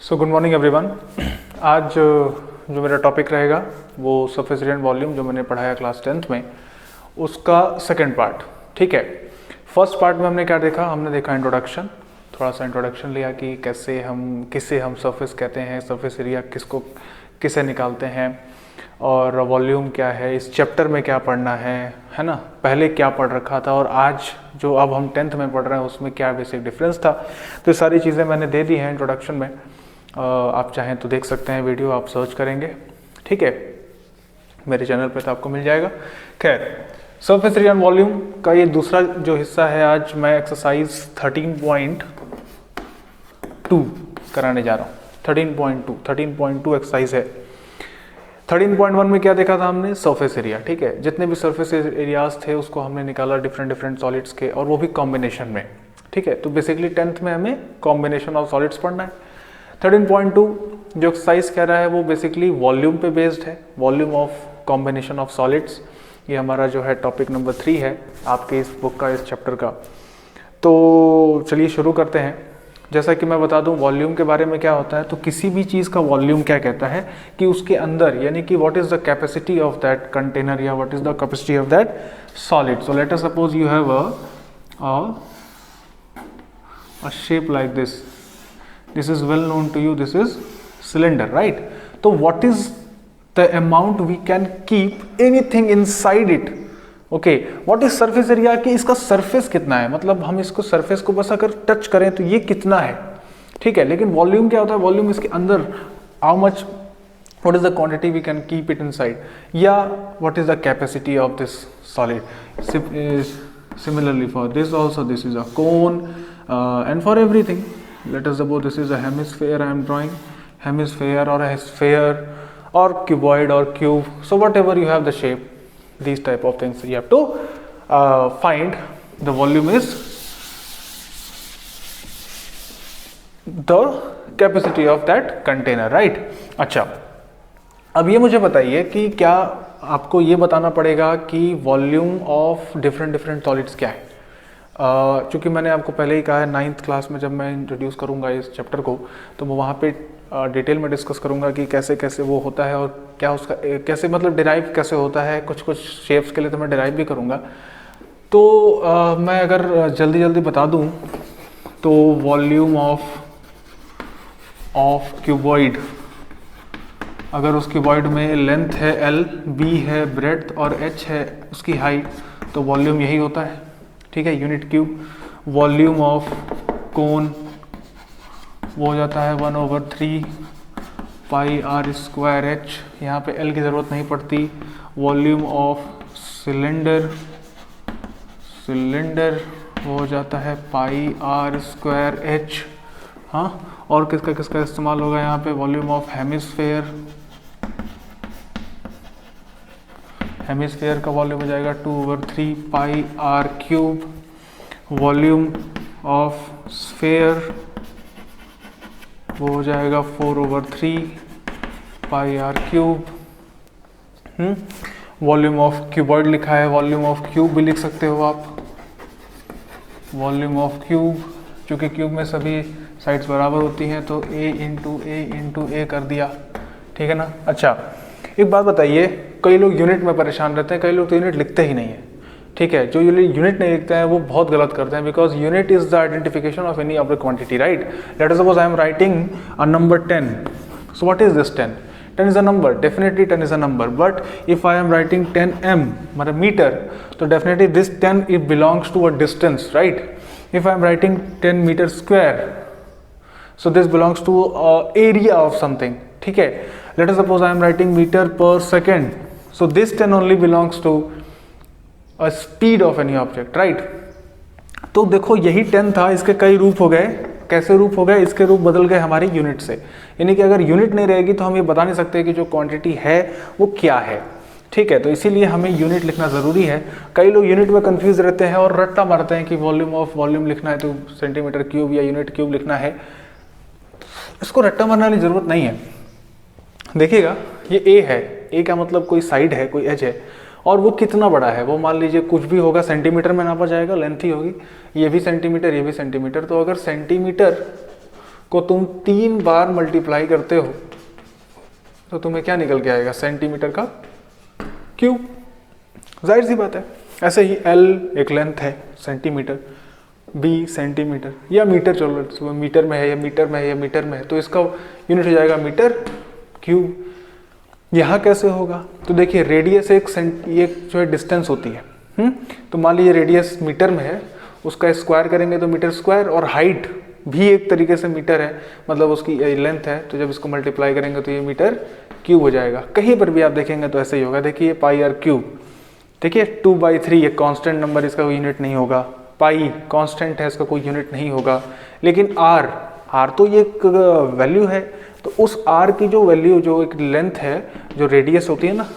So good morning everyone. आज जो मेरा टॉपिक रहेगा वो सरफेस एरिया एंड वॉल्यूम जो मैंने पढ़ाया क्लास 10th में, उसका सेकंड पार्ट। ठीक है, फर्स्ट पार्ट में हमने क्या देखा? हमने देखा इंट्रोडक्शन, थोड़ा सा इंट्रोडक्शन लिया कि किसे हम सरफेस कहते हैं, सरफेस एरिया किसे निकालते हैं, और वॉल्यूम क्या है, इस चैप्टर में क्या पढ़ना है ना, पहले क्या पढ़ रखा था और आज जो अब हम 10th में पढ़ रहे हैं उसमें क्या बेसिक डिफरेंस था। तो ये सारी चीज़ें मैंने दे दी हैं इंट्रोडक्शन में। आप चाहें तो देख सकते हैं वीडियो, आप सर्च करेंगे, ठीक है, मेरे चैनल पे तो आपको मिल जाएगा। खैर, सरफेस एरिया एंड वॉल्यूम का ये दूसरा जो हिस्सा है, आज मैं एक्सरसाइज 13.2 कराने जा रहा हूँ। 13.2 एक्सरसाइज है। 13.1 में क्या देखा था हमने? Surface area. ठीक है, जितने भी सरफेस एरियाज थे उसको हमने निकाला डिफरेंट सॉलिड्स के, और वो भी कॉम्बिनेशन में। ठीक है, तो बेसिकली 10th में हमें कॉम्बिनेशन ऑफ सॉलिड्स पढ़ना है। 13.2 जो एक्सरसाइज कह रहा है वो बेसिकली वॉल्यूम पे बेस्ड है, volume of combination of solids. ये हमारा जो है टॉपिक नंबर 3 है आपके इस बुक का, इस चैप्टर का। तो चलिए शुरू करते हैं। जैसा कि मैं बता दूं वॉल्यूम के बारे में क्या होता है, तो किसी भी चीज़ का वॉल्यूम क्या कहता है कि उसके अंदर, यानी कि what is the capacity of that container या what is the capacity of that solid. So let us suppose you have a shape like this. This is well known to you, this is cylinder, right? So what is the amount we can keep anything inside it? Okay, what is surface area? कि इसका surface कितना है, मतलब हम इसको surface को बस अगर टच करें तो ये कितना है। ठीक है, लेकिन वॉल्यूम क्या होता है? वॉल्यूम इसके अंदर how much, what is the quantity we can keep it inside, या what is the capacity of this solid. Similarly for this also, this is a cone, and for everything, let us suppose this is a hemisphere I am drawing, hemisphere or a sphere or cuboid or cube. So whatever you have the shape, these type of things you have to find the volume is the capacity of that container, right? अच्छा, अब ये मुझे बताइए कि क्या आपको ये बताना पड़ेगा कि वॉल्यूम ऑफ डिफरेंट सॉलिड्स क्या है। चूँकि मैंने आपको पहले ही कहा है 9th क्लास में जब मैं इंट्रोड्यूस करूँगा इस चैप्टर को, तो मैं वहाँ पे डिटेल में डिस्कस करूँगा कि कैसे कैसे वो होता है और क्या उसका कैसे मतलब डिराइव कैसे होता है। कुछ शेप्स के लिए तो मैं डिराइव भी करूँगा। तो मैं अगर जल्दी बता दूँ तो वॉल्यूम ऑफ क्यूबॉइड, अगर उस क्यूबॉइड में लेंथ है L, B है ब्रेड्थ और H है उसकी हाइट, तो वॉल्यूम यही होता है। ठीक है, यूनिट क्यूब। वॉल्यूम ऑफ कोन वो हो जाता है 1/3 पाई r स्क्वायर H, यहाँ पे L की ज़रूरत नहीं पड़ती। वॉल्यूम ऑफ सिलेंडर वो हो जाता है पाई r स्क्वायर H। हाँ, और किसका इस्तेमाल होगा यहाँ पे? वॉल्यूम ऑफ हेमिस्फेयर का वॉल्यूम हो जाएगा 2/3 पाई r cube. Volume of sphere वो हो जाएगा 4/3 पाई r cube. Volume of cuboid लिखा है, वॉल्यूम ऑफ क्यूब भी लिख सकते हो आप। वॉल्यूम ऑफ क्यूब, चूँकि क्यूब में सभी साइड्स बराबर होती हैं तो a कर दिया। ठीक है ना। अच्छा, एक बात बताइए, कई लोग यूनिट में परेशान रहते हैं, कई लोग तो यूनिट लिखते ही नहीं है। ठीक है, जो यूनिट नहीं लिखते हैं वो बहुत गलत करते हैं, because unit is the identification of any of the quantity, right. Late us suppose I am writing a number 10, so what is this 10? 10 is a number, definitely 10 is a number, but if I am writing 10m मतलब metre, तो definitely this 10 it belongs to a distance, right? If I am writing 10 meter square, so this belongs to area of something. ठीक है, let us suppose I am writing meter per second, so this 10 only belongs to a speed of any object, right? तो देखो यही 10 था, इसके कई रूप हो गए। कैसे रूप हो गए? इसके रूप बदल गए हमारी यूनिट से। यानी कि अगर यूनिट नहीं रहेगी तो हम ये बता नहीं सकते कि जो क्वांटिटी है वो क्या है। ठीक है, तो इसीलिए हमें यूनिट लिखना ज़रूरी है। कई लोग यूनिट में कंफ्यूज रहते हैं और रट्टा मारते हैं कि वॉल्यूम लिखना है तो सेंटीमीटर क्यूब या यूनिट क्यूब लिखना है। इसको रट्टा मारने वाली ज़रूरत नहीं है। देखिएगा, ये ए है, ए का मतलब कोई साइड है, कोई एज है, और वो कितना बड़ा है, वो मान लीजिए कुछ भी होगा, सेंटीमीटर में नापा जाएगा, लेंथ ही होगी, ये भी सेंटीमीटर, ये भी सेंटीमीटर। तो अगर सेंटीमीटर को तुम 3 बार मल्टीप्लाई करते हो तो तुम्हें क्या निकल के आएगा, सेंटीमीटर का क्यूब। जाहिर सी बात है। ऐसे ही L एक लेंथ है सेंटीमीटर, B सेंटीमीटर या मीटर, चलो मीटर में है या मीटर में है या मीटर में है, तो इसका यूनिट हो जाएगा मीटर क्यूब। यहाँ कैसे होगा, तो देखिए रेडियस एक जो है डिस्टेंस होती है, तो मान लीजिए रेडियस मीटर में है, उसका स्क्वायर करेंगे तो मीटर स्क्वायर, और हाइट भी एक तरीके से मीटर है, मतलब उसकी लेंथ है, तो जब इसको मल्टीप्लाई करेंगे तो ये मीटर क्यूब हो जाएगा। कहीं पर भी आप देखेंगे तो ऐसे ही होगा। देखिए पाई आर क्यूब, देखिए 2/3 ये कांस्टेंट नंबर, इसका कोई यूनिट नहीं होगा। पाई कांस्टेंट है, इसका कोई यूनिट नहीं होगा। लेकिन आर तो ये एक वैल्यू है, तो उस आर की जो वैल्यू, जो एक लेंथ है, जो रेडियस होती है ना,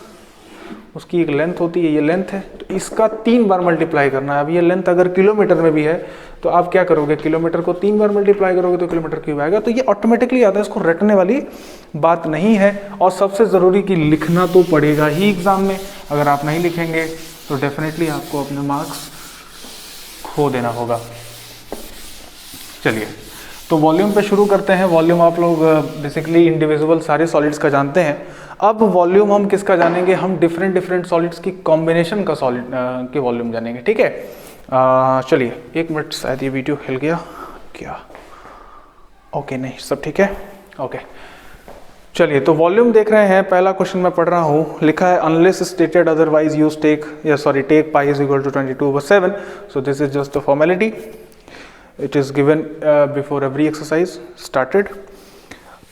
उसकी एक लेंथ होती है, ये लेंथ है, तो इसका 3 बार मल्टीप्लाई करना है। अब ये लेंथ अगर किलोमीटर में भी है तो आप क्या करोगे, किलोमीटर को 3 बार मल्टीप्लाई करोगे तो किलोमीटर क्यूब आएगा। तो ये ऑटोमेटिकली आता है, इसको रटने वाली बात नहीं है। और सबसे ज़रूरी कि लिखना तो पड़ेगा ही एग्ज़ाम में, अगर आप नहीं लिखेंगे तो डेफिनेटली आपको अपने मार्क्स खो देना होगा। चलिए तो वॉल्यूम पे शुरू करते हैं। वॉल्यूम आप लोग बेसिकली इंडिविजुअल सारे सॉलिड्स का जानते हैं। अब वॉल्यूम हम किसका जानेंगे, हम डिफरेंट सॉलिड्स की कॉम्बिनेशन का सॉलिड के वॉल्यूम जानेंगे, ठीक है। चलिए 1 मिनट, शायद ये वीडियो हिल गया क्या, ओके नहीं सब ठीक है, ओके। चलिए तो वॉल्यूम देख रहे हैं। पहला क्वेश्चन मैं पढ़ रहा हूँ, लिखा है unless stated otherwise use take pi is equal to 22/7। So this is just a formality, it is given before every exercise started.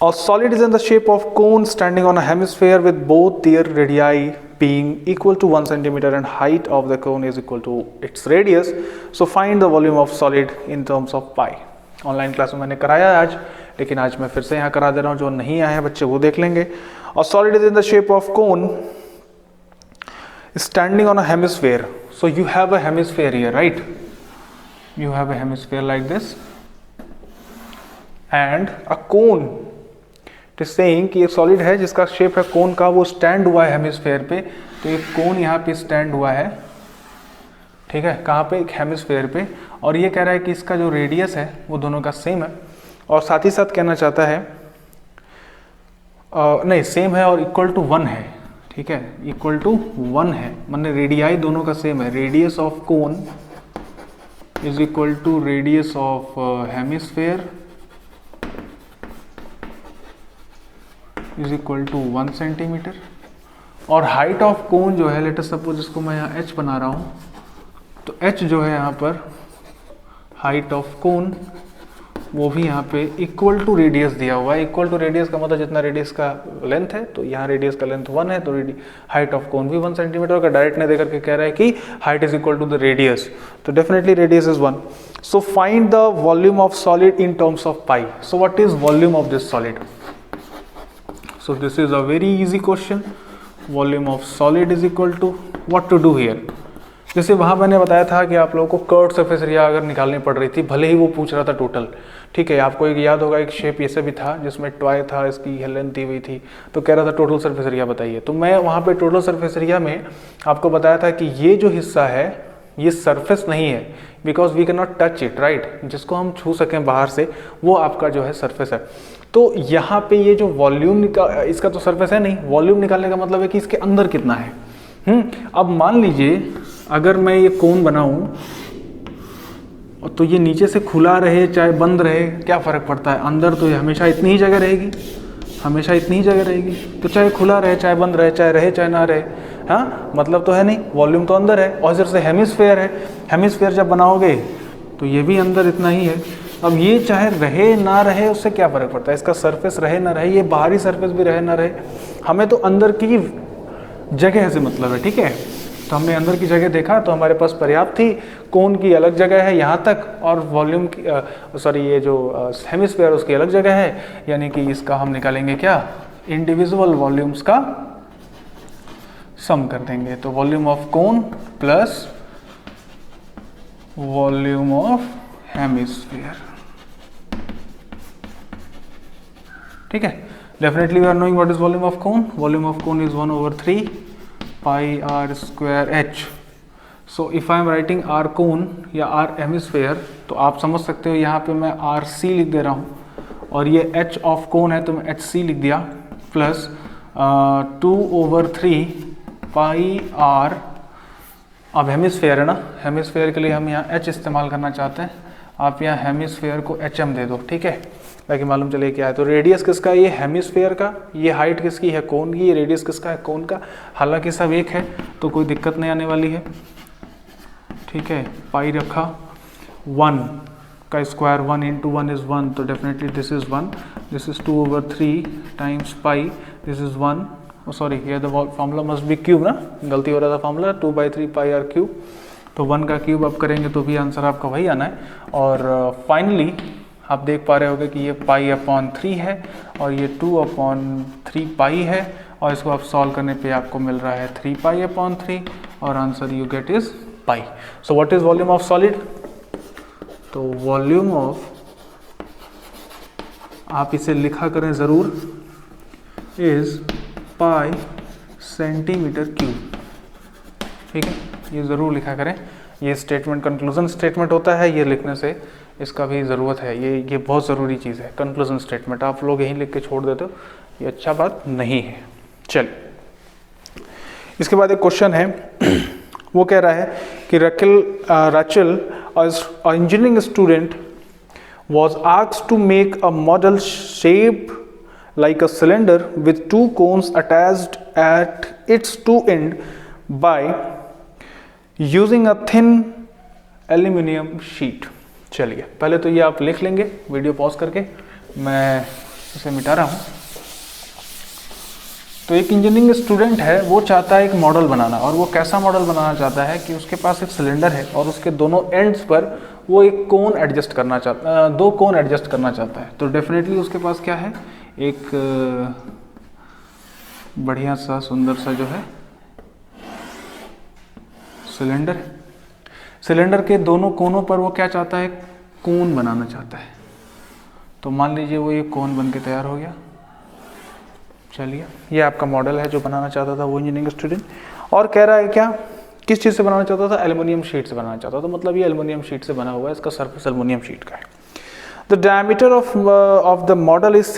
A solid is in the shape of cone standing on a hemisphere with both their radii being equal to 1 centimeter and height of the cone is equal to its radius. So find the volume of solid in terms of pi. Online class में मैंने कराया है आज, लेकिन आज मैं फिर से यहाँ करा दे रहा हूँ, जो नहीं आए हैं बच्चे वो देख लेंगे। A solid is in the shape of cone standing on a hemisphere. So you have a hemisphere here, right? You have a hemisphere like this and a cone. It is saying कि एक solid है जिसका shape है कोन का, वो stand हुआ है hemisphere पे। तो एक कोन यहाँ पे स्टैंड हुआ है, ठीक है, कहाँ पे, एक हेमिस्फेयर पे। और ये कह रहा है कि इसका जो रेडियस है वो दोनों का सेम है, और साथ ही साथ कहना चाहता है नहीं सेम है और इक्वल टू 1 है, ठीक है, इक्वल टू 1 है, माने रेडियाई दोनों का सेम है। Radius of cone is equal to radius of hemisphere is equal to 1 centimeter। और हाइट ऑफ कोन जो है, लेट अस सपोज इसको मैं यहाँ h बना रहा हूँ, तो h जो है यहाँ पर हाइट ऑफ कोन, वो भी यहाँ पे इक्वल टू रेडियस दिया हुआ है। इक्वल टू रेडियस का मतलब जितना रेडियस का लेंथ है, तो यहाँ रेडियस का लेंथ 1 है, तो हाइट ऑफ कोन भी 1 सेंटीमीटर का। डायरेक्ट ने देकर के कह रहा है कि height is equal to the radius, तो definitely radius is 1। So find the volume of solid in terms of pi. So what is volume of this solid? So this is a very easy question. Volume of solid is equal to, what to do here, जैसे वहाँ मैंने बताया था कि आप लोगों को curve surface area अगर निकालनी पड़ रही थी, भले ही वो पूछ रहा था टोटल, ठीक है। आपको एक याद होगा, एक शेप ऐसे भी था जिसमें टॉय था, इसकी लेंथ दी हुई थी, तो कह रहा था टोटल सरफेस एरिया बताइए। तो मैं वहाँ पे टोटल सरफेस एरिया में आपको बताया था कि ये जो हिस्सा है ये सरफेस नहीं है, because we can not touch it, right. जिसको हम छू सकें बाहर से वो आपका जो है सरफेस है। तो यहाँ पे ये जो वॉल्यूम इसका तो सरफेस है नहीं, वॉल्यूम निकालने का मतलब है कि इसके अंदर कितना है। अब मान लीजिए अगर मैं ये कोन बनाऊं तो ये नीचे से खुला रहे चाहे बंद रहे, क्या फ़र्क पड़ता है, अंदर तो ये हमेशा इतनी ही जगह रहेगी, हमेशा इतनी ही जगह रहेगी। तो चाहे खुला रहे चाहे बंद रहे, चाहे ना रहे, हाँ मतलब तो है नहीं, वॉल्यूम तो अंदर है। और जैसे हेमिस्फेयर है, हेमिस्फेयर जब बनाओगे तो ये भी अंदर इतना ही है। अब ये चाहे रहे ना रहे उससे क्या फ़र्क पड़ता है, इसका सरफेस रहे ना रहे, ये बाहरी सरफेस भी रहे ना रहे, हमें तो अंदर की जगह से मतलब है, ठीक है। तो हमने अंदर की जगह देखा तो हमारे पास पर्याप्त थी। कोन की अलग जगह है यहाँ तक, और वॉल्यूम की ये जो हेमिस्फीयर उसकी अलग जगह है, यानी कि इसका हम निकालेंगे क्या, इंडिविजुअल वॉल्यूम्स का सम कर देंगे। तो volume of cone plus volume of hemisphere, ठीक है। Definitely we are knowing what is volume of cone. Volume of cone is 1/3 pi r square h। So if I am writing r cone या r hemisphere, तो आप समझ सकते हो यहाँ पे मैं r c लिख दे रहा हूँ, और ये h ऑफ कोन है तो मैं HC लिख दिया, प्लस 2/3 पाई r, अब हेमिस्फेयर है ना, हेमिस्फेयर के लिए हम यहाँ h इस्तेमाल करना चाहते हैं, आप यहाँ हेमिस्फेयर को HM दे दो, ठीक है, ताकि मालूम चले क्या है। तो रेडियस किसका है, ये हेमिस्फेयर का, ये हाइट किसकी है, कोन की, ये रेडियस किसका है, कोन का। हालांकि सब एक है तो कोई दिक्कत नहीं आने वाली है, ठीक है। पाई रखा, 1 का स्क्वायर, 1 इंटू 1 इज़ 1, तो definitely this is 1, this is 2/3 times pi, this is 1, sorry ये the formula must be cube ना, गलती हो रहा था फॉर्मूला, 2/3 पाई आर क्यूब, तो 1 का क्यूब आप करेंगे तो भी आंसर आपका वही आना है। और फाइनली आप देख पा रहे होगे कि ये π/3 है और ये 2/3 पाई है, और इसको आप सॉल्व करने पे आपको मिल रहा है 3π/3 और answer you get is pi. So what is volume of solid, तो वॉल्यूम ऑफ, आप इसे लिखा करें ज़रूर, इज पाई सेंटीमीटर क्यूब, ठीक है, ये ज़रूर लिखा करें। ये स्टेटमेंट कंक्लूजन स्टेटमेंट होता है, ये लिखने से इसका भी ज़रूरत है, ये बहुत ज़रूरी चीज़ है कंक्लूजन स्टेटमेंट, आप लोग यहीं लिख के छोड़ देते हो, ये अच्छा बात नहीं है। चलिए इसके बाद एक क्वेश्चन है, वो कह रहा है कि Rachel engineering student was asked to make a model shaped like a cylinder with 2 cones attached at its 2 ends by using a thin aluminum sheet। चलिए पहले तो ये आप लिख लेंगे, वीडियो पॉज करके मैं इसे मिटा रहा हूँ। तो एक इंजीनियरिंग स्टूडेंट है, वो चाहता है एक मॉडल बनाना, और वो कैसा मॉडल बनाना चाहता है कि उसके पास एक सिलेंडर है और उसके दोनों एंड्स पर वो एक कोन एडजस्ट करना चाहता है, 2 कोन एडजस्ट करना चाहता है। तो डेफिनेटली उसके पास क्या है, एक बढ़िया सा सुंदर सा जो है सिलेंडर है। सिलेंडर के दोनों कोनों पर वो क्या चाहता है, कोन बनाना चाहता है। तो मान लीजिए वो ये कोन बन के तैयार हो गया। चलिए ये आपका मॉडल है जो बनाना चाहता था वो इंजीनियरिंग स्टूडेंट, और कह रहा है क्या, किस चीज़ से बनाना चाहता था, एल्युमिनियम शीट से बनाना चाहता था। तो मतलब ये एल्युमिनियम शीट से बना हुआ है, इसका सरफेस एल्युमिनियम शीट का है। The diameter of the model is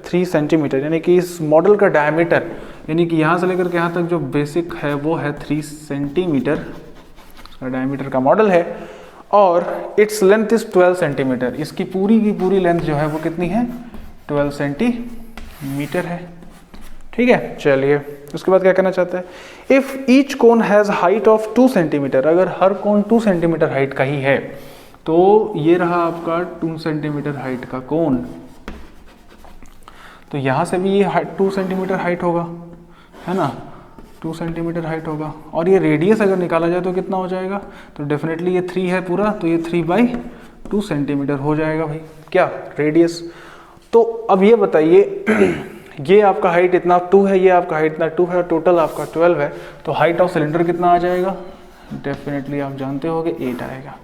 3 centimetre, यानी कि इस मॉडल का डायमीटर, यानी कि यहाँ से लेकर के यहाँ तक जो बेसिक है वो है 3 सेंटीमीटर डायमीटर का मॉडल है, और इट्स लेंथ इज 12 सेंटीमीटर। इसकी पूरी की पूरी लेंथ जो है वो कितनी है, 12 सेंटीमीटर है, ठीक है। चलिए उसके बाद क्या कहना चाहता है, if each cone has height of 2 centimetre, अगर हर कोन 2 सेंटीमीटर हाइट का ही है, तो ये रहा आपका 2 सेंटीमीटर हाइट का कोन, तो यहाँ से भी ये 2 सेंटीमीटर हाइट होगा, है ना, 2 सेंटीमीटर हाइट होगा। और ये रेडियस अगर निकाला जाए तो कितना हो जाएगा, तो डेफिनेटली ये 3 है पूरा, तो ये 3/2 सेंटीमीटर हो जाएगा भाई, क्या रेडियस। तो अब ये बताइए ये आपका हाइट इतना 2 है, ये आपका हाइट इतना 2 है, टोटल आपका 12 है, तो हाइट ऑफ सिलेंडर कितना आ जाएगा, डेफिनेटली आप जानते होगे 8 आएगा।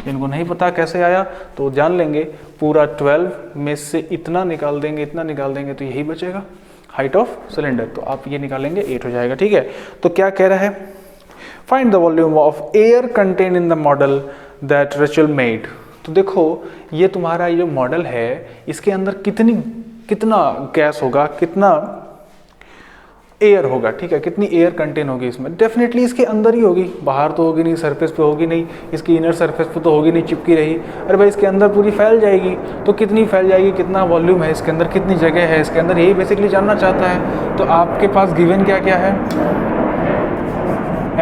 जिनको नहीं पता कैसे आया तो जान लेंगे, पूरा 12 में से इतना निकाल देंगे, इतना निकाल देंगे, तो यही बचेगा हाइट ऑफ सिलेंडर, तो आप ये निकालेंगे 8 हो जाएगा, ठीक है। तो क्या कह रहा है, find the volume of air contain in the model that Rachel made. तो देखो ये तुम्हारा ये जो मॉडल है इसके अंदर कितना गैस होगा, कितना एयर होगा, ठीक है, कितनी एयर कंटेन होगी इसमें, डेफिनेटली इसके अंदर ही होगी, बाहर तो होगी नहीं, सरफेस पे होगी नहीं, इसकी इनर सरफेस पे तो होगी नहीं, चिपकी रही, अरे भाई इसके अंदर पूरी फैल जाएगी, तो कितनी फैल जाएगी, कितना वॉल्यूम है इसके अंदर, कितनी जगह है इसके अंदर, यही बेसिकली जानना चाहता है। तो आपके पास गिवन क्या क्या है,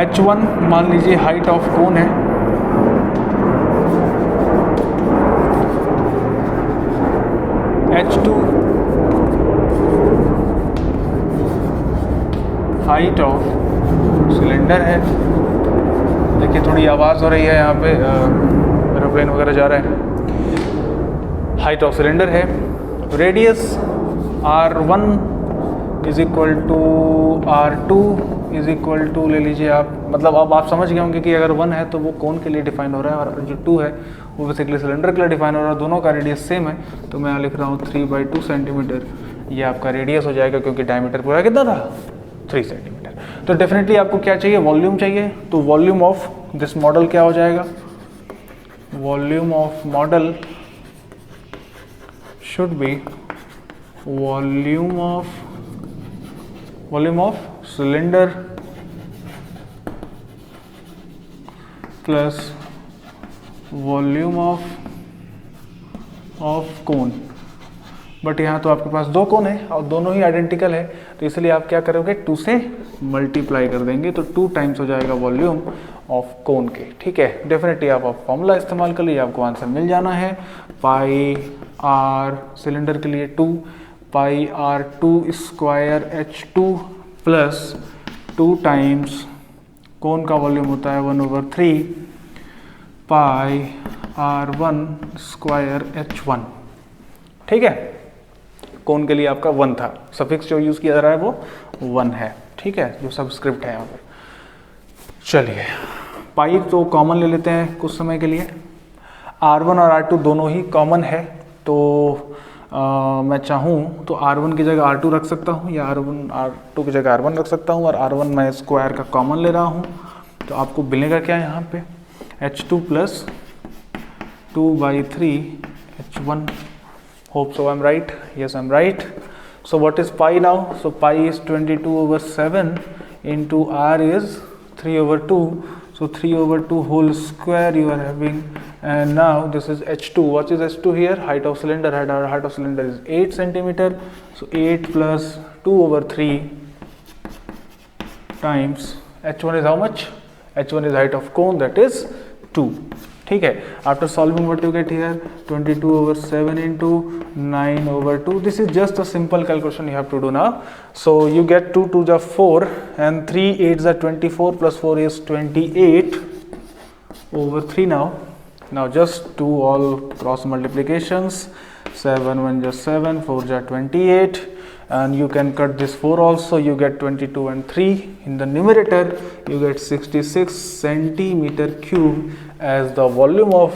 h1 मान लीजिए हाइट ऑफ कोन है, h2 हाइट ऑफ सिलेंडर है। देखिए थोड़ी आवाज़ हो रही है यहाँ पे, एरोप्लेन वगैरह जा रहा है। हाइट ऑफ सिलेंडर है, radius r1 is equal to r2 is equal to, ले लीजिए आप, मतलब अब आप समझ गए होंगे कि अगर 1 है तो वो कोन के लिए डिफाइन हो रहा है, और जो 2 है वो बेसिकली सिलेंडर के लिए डिफाइन हो रहा है, दोनों का रेडियस सेम है, तो मैं यहाँ लिख रहा हूँ 3/2 सेंटीमीटर, ये आपका रेडियस हो जाएगा, क्योंकि डायमीटर पूरा कितना था, 3 सेंटीमीटर। तो डेफिनेटली आपको क्या चाहिए, वॉल्यूम चाहिए, तो वॉल्यूम ऑफ दिस मॉडल क्या हो जाएगा, volume of model should be volume of cylinder plus volume of cone. But यहाँ तो आपके पास दो कोन है और दोनों ही आइडेंटिकल है, तो इसलिए आप क्या करोगे, 2 से मल्टीप्लाई कर देंगे तो 2 टाइम्स हो जाएगा वॉल्यूम ऑफ कोन के। ठीक है, डेफिनेटली आप फॉर्मूला इस्तेमाल कर लीजिए, आपको आंसर मिल जाना है। पाई आर सिलेंडर के लिए 2 pi R 2 square H2 plus 2 times cone का वॉल्यूम होता है 1/3 पाई R1 स्क्वायर H1। ठीक है, कोन के लिए आपका 1 था, सफिक्स जो यूज़ किया जा रहा है वो 1 है। ठीक है, जो सबस्क्रिप्ट है यहाँ पर। चलिए पाई तो कॉमन ले लेते हैं कुछ समय के लिए। R1 और R2 दोनों ही कॉमन है, तो मैं चाहूँ तो R1 की जगह R2 रख सकता हूँ या R2 की जगह R1 रख सकता हूँ, और R1 मैं स्क्वायर का कॉमन ले रहा हूँ। तो आपको मिलेगा क्या यहाँ पे, H2 plus 2/3 H1। Hope so I'm right. Yes, I'm right. So what is pi now? So pi is 22/7 into R is 3/2. So 3/2 whole square you are having, and now this is H2. What is H2 here? Height of cylinder. Height of cylinder is 8 centimeter. So 8 plus 2/3 times H1 is how much? H1 is height of cone, that is 2. ठीक है, after solving what you get here 22/7 into 9/2. This is just a simple calculation you have to do now. So you get 2 2 = 4 and 3 8 = 24 plus 4 is 28/3 now. Now just do all cross multiplications. 7 1 = 7, 4 = 28, and you can cut this 4 also. You get 22 and 3. In the numerator you get 66 centimeter cube as the volume of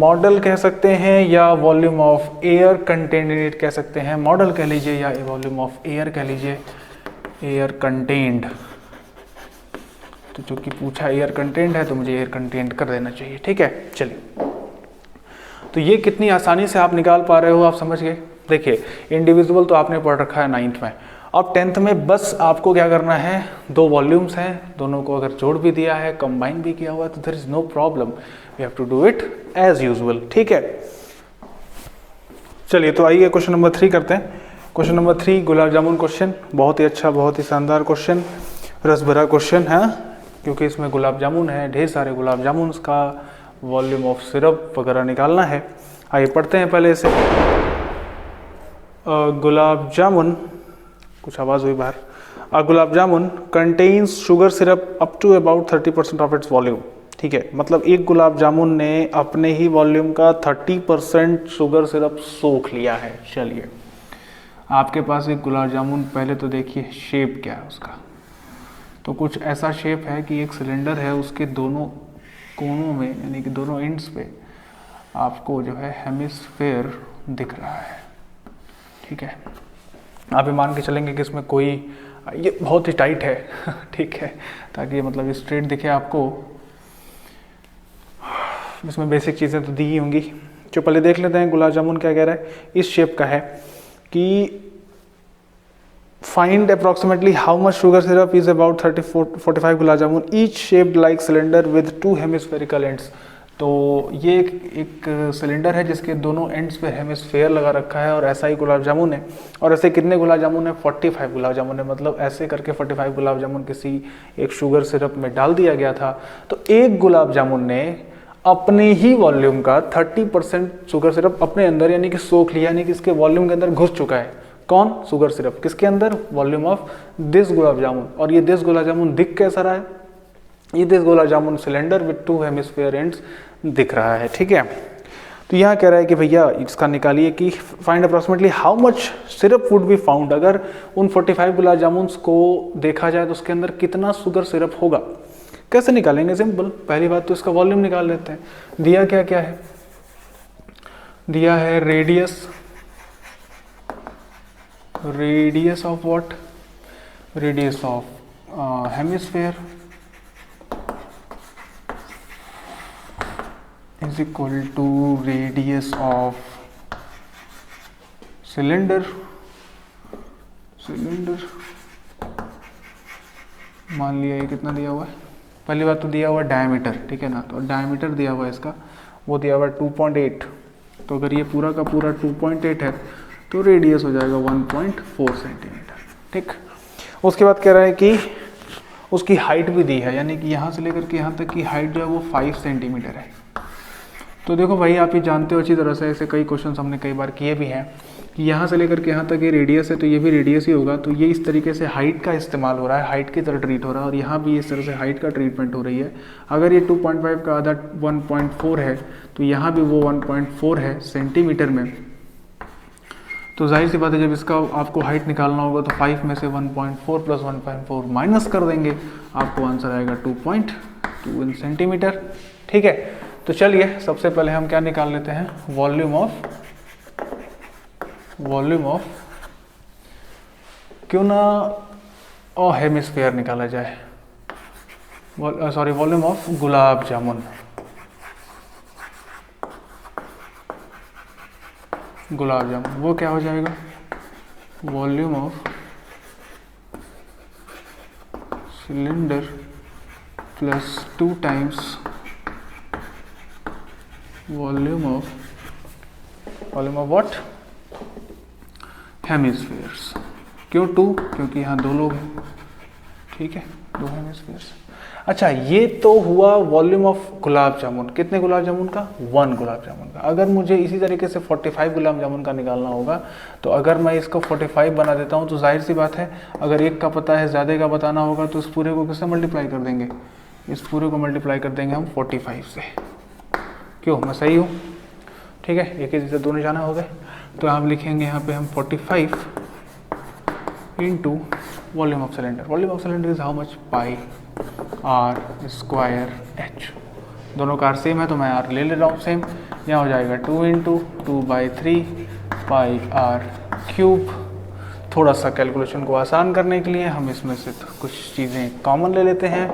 model कह सकते हैं या volume of air contained in it कह सकते हैं। Model कह लीजिए या वॉल्यूम ऑफ एयर कह लीजिए, एयर कंटेंड। तो चूंकि पूछा एयर कंटेंट है तो मुझे एयर कंटेंट कर देना चाहिए। ठीक है, चलिए, तो ये कितनी आसानी से आप निकाल पा रहे हो, आप समझ गए। देखिए इंडिविजुअल तो आपने पढ़ रखा है 9th में, अब 10th में बस आपको क्या करना है, 2 वॉल्यूम्स हैं, दोनों को अगर जोड़ भी दिया है, कंबाइन भी किया हुआ है, तो there is no problem, we have to do it as usual. ठीक है, चलिए तो आइए क्वेश्चन नंबर 3 करते हैं। Question number 3 gulab jamun question, बहुत ही अच्छा, बहुत ही शानदार क्वेश्चन, रस भरा क्वेश्चन है, क्योंकि इसमें गुलाब जामुन है, ढेर सारे गुलाब जामुन का वॉल्यूम ऑफ सिरप वगैरह निकालना है। आइए पढ़ते हैं पहले इसे। गुलाब जामुन, कुछ आवाज़ हुई बाहर। Gulab jamun contains sugar syrup up to about 30% of its volume. ठीक है, मतलब एक गुलाब जामुन ने अपने ही वॉल्यूम का 30% शुगर सिरप सोख लिया है। चलिए आपके पास एक गुलाब जामुन, पहले तो देखिए शेप क्या है उसका। तो कुछ ऐसा शेप है कि एक सिलेंडर है, उसके दोनों कोनों में यानी कि दोनों एंड्स पे आपको जो है हेमिस्फेयर दिख रहा है। ठीक है, आप ये मान के चलेंगे कि इसमें कोई, ये बहुत ही टाइट है ठीक है, ताकि मतलब स्ट्रेट दिखे आपको। इसमें बेसिक चीज़ें तो दी ही होंगी, जो पहले देख लेते हैं गुलाब जामुन क्या कह रहा है। इस शेप का है कि find approximately how much sugar syrup is about 30-45 gulab jamun each shaped like cylinder with 2 hemispherical ends. तो ये एक सिलेंडर है जिसके दोनों एंड्स पे हेमिस्फेयर लगा रखा है, और ऐसा ही गुलाब जामुन है। और ऐसे कितने गुलाब जामुन है, 45 गुलाब जामुन है, मतलब ऐसे करके 45 गुलाब जामुन किसी एक शुगर सिरप में डाल दिया गया था। तो एक गुलाब जामुन ने अपने ही वॉल्यूम का 30% शुगर सिरप अपने अंदर यानी कि सोख लिया, यानी कि इसके वॉल्यूम के अंदर घुस चुका है। कौन? Sugar syrup. किसके अंदर? Volume of this gulab jamun. और ये दिस गुलाब जामुन दिख कैसा रहा है, ये this gulab jamun cylinder with 2 hemisphere ends दिख रहा है। ठीक है, तो यहाँ कह रहा है कि भैया इसका निकालिए कि find approximately how much syrup would be found. अगर उन 45 गुलाब जामुन को देखा जाए तो उसके अंदर कितना शुगर सिरप होगा। कैसे निकालेंगे? सिंपल, पहली बात तो इसका वॉल्यूम निकाल लेते हैं। दिया क्या क्या है, दिया है radius of what, radius of hemisphere is equal to radius of cylinder मान लिया ये कितना दिया हुआ है, पहली बात तो दिया हुआ है डायमीटर, ठीक है ना, तो डायमीटर दिया हुआ है इसका, वो दिया हुआ है 2.8, तो अगर ये पूरा का पूरा 2.8 है तो रेडियस हो जाएगा 1.4 सेंटीमीटर, ठीक। उसके बाद कह रहा है कि उसकी हाइट भी दी है, यानी कि यहाँ से लेकर के यहाँ तक की हाइट जो है वो 5 सेंटीमीटर है। तो देखो भाई, आप ये जानते हो अच्छी तरह से, ऐसे कई क्वेश्चन हमने कई बार किए भी हैं कि यहाँ से लेकर के यहाँ तक ये रेडियस है, तो ये भी रेडियस ही होगा, तो ये इस तरीके से हाइट का इस्तेमाल हो रहा है, हाइट की तरह ट्रीट हो रहा है, और यहाँ भी इस तरह से हाइट का ट्रीटमेंट हो रही है। अगर ये 2.5 का आधा 1.4 है, तो यहाँ भी वो 1.4 है सेंटीमीटर में, तो जाहिर सी बात है जब इसका आपको हाइट निकालना होगा तो 5 में से 1.4 प्लस 1.4 माइनस कर देंगे, आपको आंसर आएगा 2.2 इन सेंटीमीटर, ठीक है। तो चलिए सबसे पहले हम क्या निकाल लेते हैं, वॉल्यूम ऑफ क्यों ना हेमिस्फीयर निकाला जाए, sorry volume of gulab jamun, वो क्या हो जाएगा, volume of cylinder plus 2 times volume of what, hemispheres. क्यों 2, क्योंकि यहाँ 2 लोग हैं, ठीक है, 2 हेमिस्फीयर्स। अच्छा, ये तो हुआ वॉल्यूम ऑफ गुलाब जामुन, कितने गुलाब जामुन का, 1 गुलाब जामुन का। अगर मुझे इसी तरीके से 45 गुलाब जामुन का निकालना होगा, तो अगर मैं इसको 45 बना देता हूँ तो जाहिर सी बात है, अगर एक का पता है, ज़्यादा का बताना होगा, तो इस पूरे को किससे मल्टीप्लाई कर देंगे, इस पूरे को मल्टीप्लाई कर देंगे हम 45 से। क्यों, मैं सही हूँ, ठीक है, एक ही जैसे 2 निशाना हो गए। तो आप लिखेंगे यहाँ पे हम 45 into volume of cylinder is how much, pi r square h. दोनों का आर सेम है तो मैं आर ले ले रहा हूँ सेम, यहाँ हो जाएगा 2 इंटू 2/3 पाई आर क्यूब। थोड़ा सा कैलकुलेशन को आसान करने के लिए हम इसमें से कुछ चीज़ें कॉमन ले लेते हैं,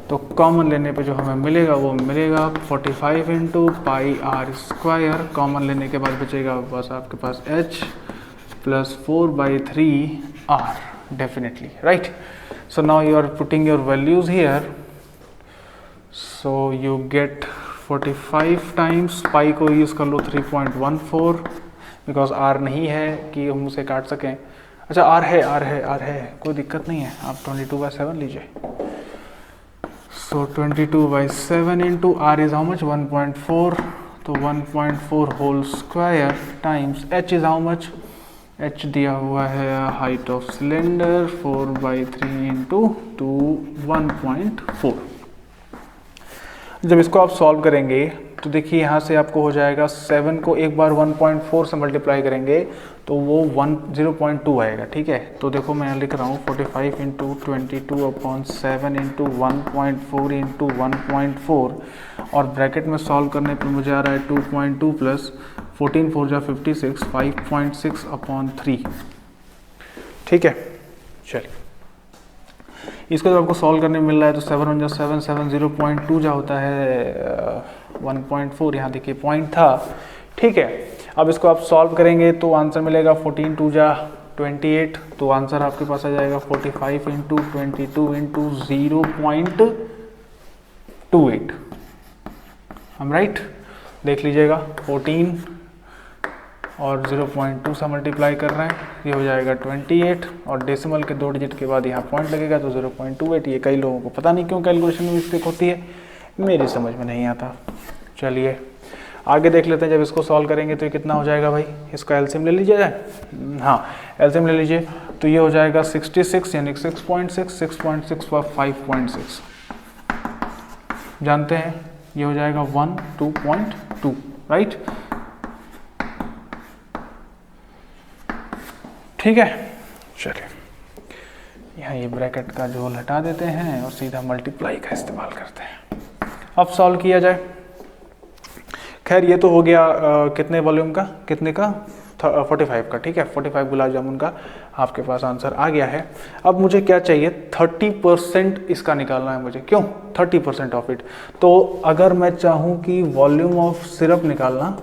तो कॉमन लेने पे जो हमें मिलेगा वो मिलेगा 45 into pi r square, common लेने के बाद बचेगा बस आपके पास h plus 4/3 r, definitely, right? So now you are putting your values here, so you get 45 times पाई को यूज़ कर लो 3.14, बिकॉज r नहीं है कि हम उसे काट सकें। अच्छा, r है, कोई दिक्कत नहीं है, आप 22/7 लीजिए। So 22/7 into r is how much, 1.4, तो 1.4 whole square times h is how much, h दिया हुआ है हाइट ऑफ सिलेंडर 4/3 इंटू 1.4। जब इसको आप सॉल्व करेंगे तो देखिए यहाँ से आपको हो जाएगा 7 को एक बार 1.4 से मल्टीप्लाई करेंगे तो वो 0.2 आएगा, ठीक है। तो देखो मैं यहाँ लिख रहा हूँ 45 इंटू 22/7 इंटू 1.4 इंटू 1.4, और ब्रैकेट में सॉल्व करने पर मुझे आ रहा है 2.2 प्लस 14 4 जा 56, 5.6/3, ठीक है। चलिए, इसको जब आपको सॉल्व करने में मिल रहा है तो 7 1 जा 7 7 0.2 जा होता है 1.4, यहाँ देखिए पॉइंट था, ठीक है। अब इसको आप सॉल्व करेंगे तो आंसर मिलेगा 14 2 जा 28, तो आंसर आपके पास आ जाएगा 45 इंटू 22 इंटू 0.28। हम राइट, देख लीजिएगा 14 और 0.2 से मल्टीप्लाई कर रहे हैं, ये हो जाएगा 28, और डेसिमल के 2 डिजिट के बाद यहाँ पॉइंट लगेगा तो 0.28। ये कई लोगों को पता नहीं क्यों कैलकुलेशन में मिस्टेक होती है, मेरी समझ में नहीं आता। चलिए आगे देख लेते हैं, जब इसको सॉल्व करेंगे तो ये कितना हो जाएगा भाई, इसका एलसीएम ले लीजिए जाए, हाँ एलसीएम ले लीजिए, तो ये हो जाएगा 66 यानी 6.6 6.6 व 5.6, जानते हैं ये हो जाएगा 1 2.2, राइट, ठीक है। चलिए यहाँ ये ब्रैकेट का जो हटा देते हैं और सीधा मल्टीप्लाई का इस्तेमाल करते हैं। अब सॉल्व किया जाए। खैर ये तो हो गया कितने वॉल्यूम का, कितने का, 45 का, ठीक है। 45 गुलाब जामुन का आपके पास आंसर आ गया है। अब मुझे क्या चाहिए, 30% इसका निकालना है मुझे। क्यों 30% ऑफ इट? तो अगर मैं चाहूँ कि वॉल्यूम ऑफ सिरप निकालना,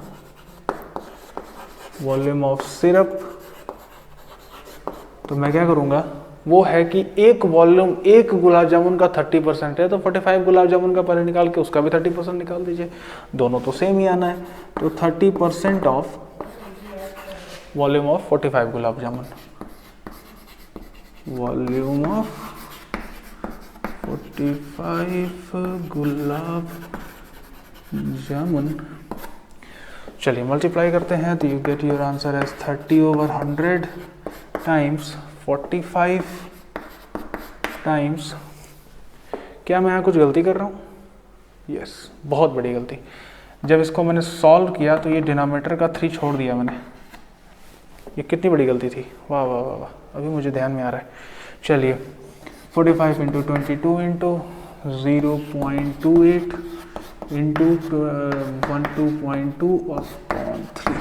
वॉल्यूम ऑफ सिरप तो मैं क्या करूँगा, वो है कि एक वॉल्यूम, एक गुलाब जामुन का 30% है, तो 45 गुलाब जामुन का पहले निकाल के उसका भी 30% निकाल दीजिए, दोनों तो सेम ही आना है। तो 30% of volume of 45 gulab jamun, volume of 45 gulab jamun. चलिए मल्टीप्लाई करते हैं, तो you get your answer as 30/100 times 45 times, क्या मैं यहाँ कुछ गलती कर रहा हूँ? यस, बहुत बड़ी गलती। जब इसको मैंने सॉल्व किया तो ये डिनोमिनेटर का 3 छोड़ दिया मैंने, ये कितनी बड़ी गलती थी। वाह वाह वाह वाह, अभी मुझे ध्यान में आ रहा है। चलिए 45 × 22 × 0.28 × 12.2/3,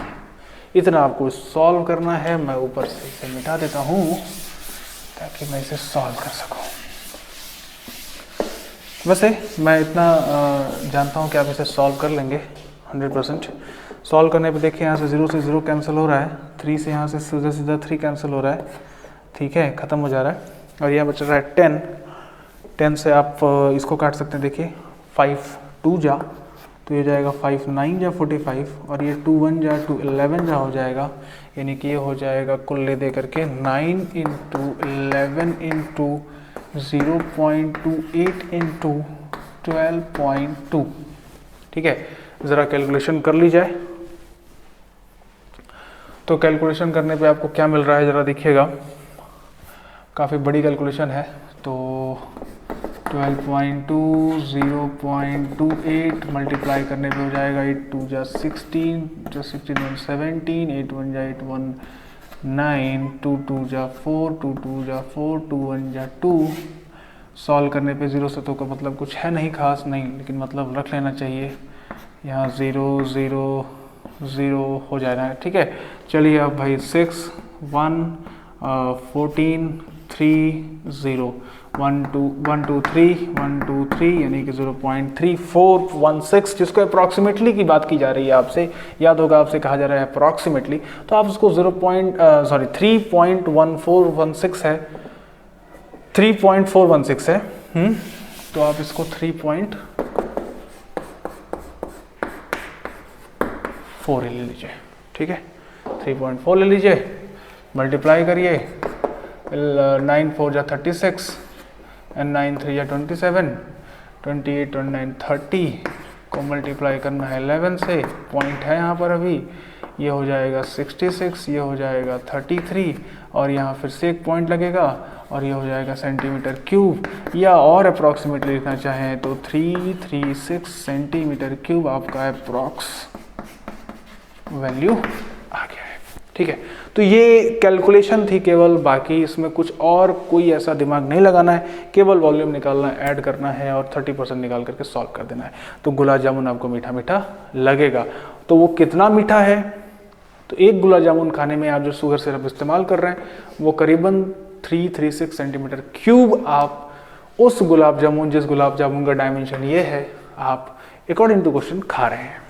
इतना आपको सॉल्व करना है। मैं ऊपर से इसे मिटा देता हूँ ताकि मैं इसे सॉल्व कर सकूँ। वैसे मैं इतना जानता हूँ कि आप इसे सॉल्व कर लेंगे 100%। सॉल्व करने पे देखिए, यहाँ से 0 से 0 कैंसिल हो रहा है, 3 से यहाँ से सीधा सीधा 3 कैंसिल हो रहा है, ठीक है, ख़त्म हो जा रहा है। और यहाँ बच रहा है 10 से आप इसको काट सकते हैं। देखिए 5 2 जा, तो ये जाएगा 5 9 जा 45, और ये 2 1 जा 2 11 जा हो जाएगा, यानी कि ये हो जाएगा कुल ले दे करके 9 × 11 × 0.28 × 12.2, ठीक है। ज़रा कैलकुलेशन कर ली जाए, तो कैलकुलेशन करने पे आपको क्या मिल रहा है ज़रा देखिएगा, काफ़ी बड़ी कैलकुलेशन है। तो 12.2 0.28 मल्टीप्लाई करने पे हो जाएगा 8 2 जा 16, 16 1 17, 8 1 जा 8 1 9, 2 2 जा 4, 2 2 जा 4, 2 1 जा 2। सॉल्व करने पे 0 से तो का मतलब कुछ है नहीं खास, नहीं, लेकिन मतलब रख लेना चाहिए। यहाँ 0 0 0 हो जाएगा, ठीक है। चलिए अब भाई 6 1 14 3 0 1 2 1 2 3 1 2 3, यानी कि 0.3416, जिसको अप्रॉक्सीमेटली की बात की जा रही है आपसे, याद होगा आपसे कहा जा रहा है अप्रॉक्सीमेटली, तो आप उसको 3.1416 है, 3.416 है, तो आप इसको 3.4 ले लीजिए, ठीक है, 3.4 ले लीजिए, मल्टीप्लाई करिए, 9 4 जा 36 एंड 9 3 जा 27, 28 29 30 को मल्टीप्लाई करना है 11 से, पॉइंट है यहाँ पर अभी, ये हो जाएगा 66, ये हो जाएगा 33, और यहाँ फिर से एक पॉइंट लगेगा, और ये हो जाएगा सेंटीमीटर क्यूब, या और अप्रॉक्सीमेटली लिखना चाहें तो 336 सेंटीमीटर क्यूब आपका अप्रॉक्स वैल्यू आ गया है, ठीक है। तो ये कैलकुलेशन थी केवल, बाकी इसमें कुछ और कोई ऐसा दिमाग नहीं लगाना है, केवल वॉल्यूम निकालना है, ऐड करना है और 30% निकाल करके सॉल्व कर देना है। तो गुलाब जामुन आपको मीठा मीठा लगेगा। तो वो कितना मीठा है, तो एक गुलाब जामुन खाने में आप जो शुगर सिरप इस्तेमाल कर रहे हैं वो करीबन 336 सेंटीमीटर क्यूब आप उस गुलाब जामुन, जिस गुलाब जामुन का डायमेंशन ये है, आप अकॉर्डिंग टू क्वेश्चन खा रहे हैं।